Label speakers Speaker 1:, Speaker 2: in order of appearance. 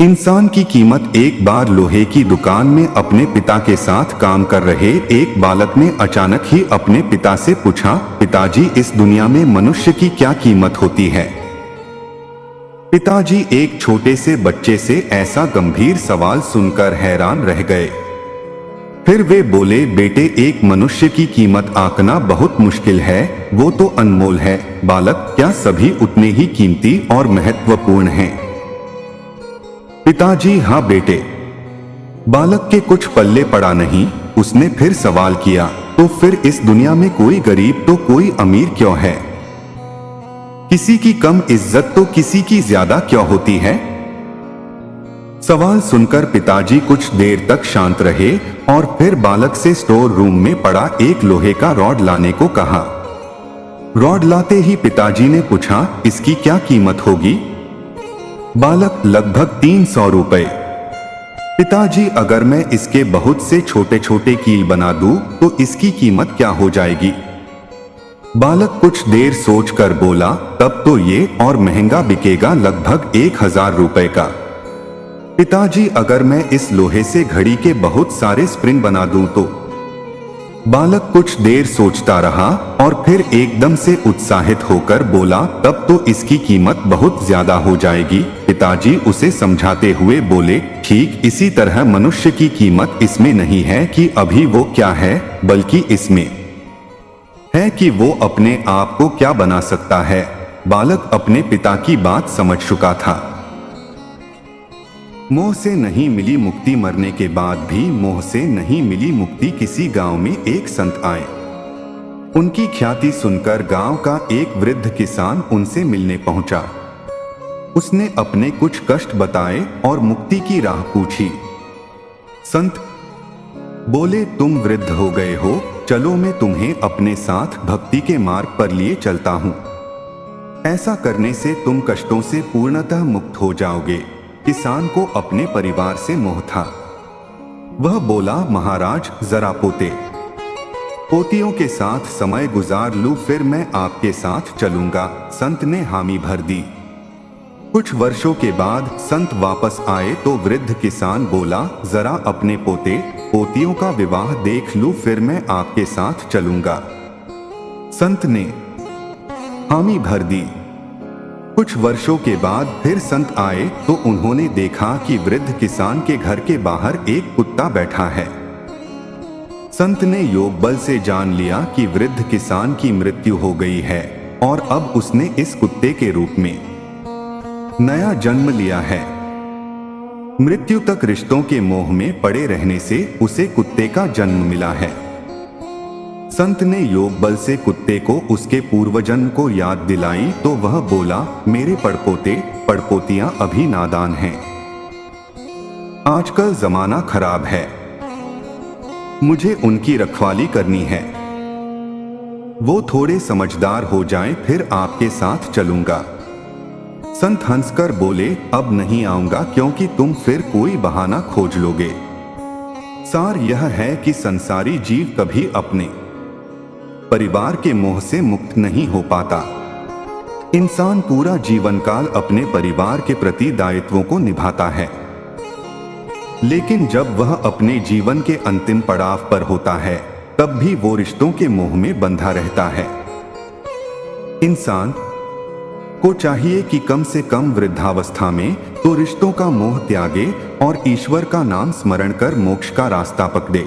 Speaker 1: इंसान की कीमत। एक बार लोहे की दुकान में अपने पिता के साथ काम कर रहे एक बालक ने अचानक ही अपने पिता से पूछा, पिताजी, इस दुनिया में मनुष्य की क्या कीमत होती है? पिताजी एक छोटे से बच्चे से ऐसा गंभीर सवाल सुनकर हैरान रह गए। फिर वे बोले, बेटे, एक मनुष्य की कीमत आंकना बहुत मुश्किल है, वो तो अनमोल है। बालक, क्या सभी उतने ही कीमती और महत्वपूर्ण हैं? पिताजी, हाँ बेटे। बालक के कुछ पल्ले पड़ा नहीं। उसने फिर सवाल किया, तो फिर इस दुनिया में कोई गरीब तो कोई अमीर क्यों है? किसी की कम इज्जत तो किसी की ज्यादा क्यों होती है? सवाल सुनकर पिताजी कुछ देर तक शांत रहे और फिर बालक से स्टोर रूम में पड़ा एक लोहे का रॉड लाने को कहा। रॉड लाते ही पिताजी ने पूछा, इसकी क्या कीमत होगी? बालक, लगभग 300 रुपए। पिताजी, अगर मैं इसके बहुत से छोटे छोटे कील बना दूं तो इसकी कीमत क्या हो जाएगी? बालक कुछ देर सोचकर बोला, तब तो ये और महंगा बिकेगा, लगभग 1000 रुपए का। पिताजी, अगर मैं इस लोहे से घड़ी के बहुत सारे स्प्रिंग बना दूं तो? बालक कुछ देर सोचता रहा और फिर एकदम से उत्साहित होकर बोला, तब तो इसकी कीमत बहुत ज्यादा हो जाएगी। पिताजी उसे समझाते हुए बोले, ठीक इसी तरह मनुष्य की कीमत इसमें नहीं है कि अभी वो क्या है, बल्कि इसमें है कि वो अपने आप को क्या बना सकता है। बालक अपने पिता की बात समझ चुका था। मोह से नहीं मिली मुक्ति, मरने के बाद भी मोह से नहीं मिली मुक्ति। किसी गांव में एक संत आए। उनकी ख्याति सुनकर गांव का एक वृद्ध किसान उनसे मिलने पहुंचा। उसने अपने कुछ कष्ट बताए और मुक्ति की राह पूछी। संत बोले, तुम वृद्ध हो गए हो, चलो मैं तुम्हें अपने साथ भक्ति के मार्ग पर लिए चलता हूं। ऐसा करने से तुम कष्टों से पूर्णतः मुक्त हो जाओगे। किसान को अपने परिवार से मोह था। वह बोला, महाराज, जरा पोतियों के साथ समय गुजार लूं, फिर मैं आपके साथ चलूंगा। संत ने हामी भर दी। कुछ वर्षों के बाद संत वापस आए तो वृद्ध किसान बोला, जरा अपने पोतियों का विवाह देख लूं, फिर मैं आपके साथ चलूंगा। संत ने हामी भर दी। कुछ वर्षों के बाद फिर संत आए तो उन्होंने देखा कि वृद्ध किसान के घर के बाहर एक कुत्ता बैठा है। संत ने योग बल से जान लिया कि वृद्ध किसान की मृत्यु हो गई है और अब उसने इस कुत्ते के रूप में नया जन्म लिया है। मृत्यु तक रिश्तों के मोह में पड़े रहने से उसे कुत्ते का जन्म मिला है। संत ने योग बल से कुत्ते को उसके पूर्वजन्म को याद दिलाई तो वह बोला, मेरे पड़पोतियां अभी नादान हैं। आजकल जमाना खराब है, मुझे उनकी रखवाली करनी है। वो थोड़े समझदार हो जाएं, फिर आपके साथ चलूंगा। संत हंसकर बोले, अब नहीं आऊंगा, क्योंकि तुम फिर कोई बहाना खोज लोगे। सार यह है कि संसारी जीव कभी अपने परिवार के मोह से मुक्त नहीं हो पाता। इंसान पूरा जीवन काल अपने परिवार के प्रति दायित्वों को निभाता है, लेकिन जब वह अपने जीवन के अंतिम पड़ाव पर होता है तब भी वो रिश्तों के मोह में बंधा रहता है। इंसान को चाहिए कि कम से कम वृद्धावस्था में तो रिश्तों का मोह त्यागे और ईश्वर का नाम स्मरण कर मोक्ष का रास्ता पकड़े।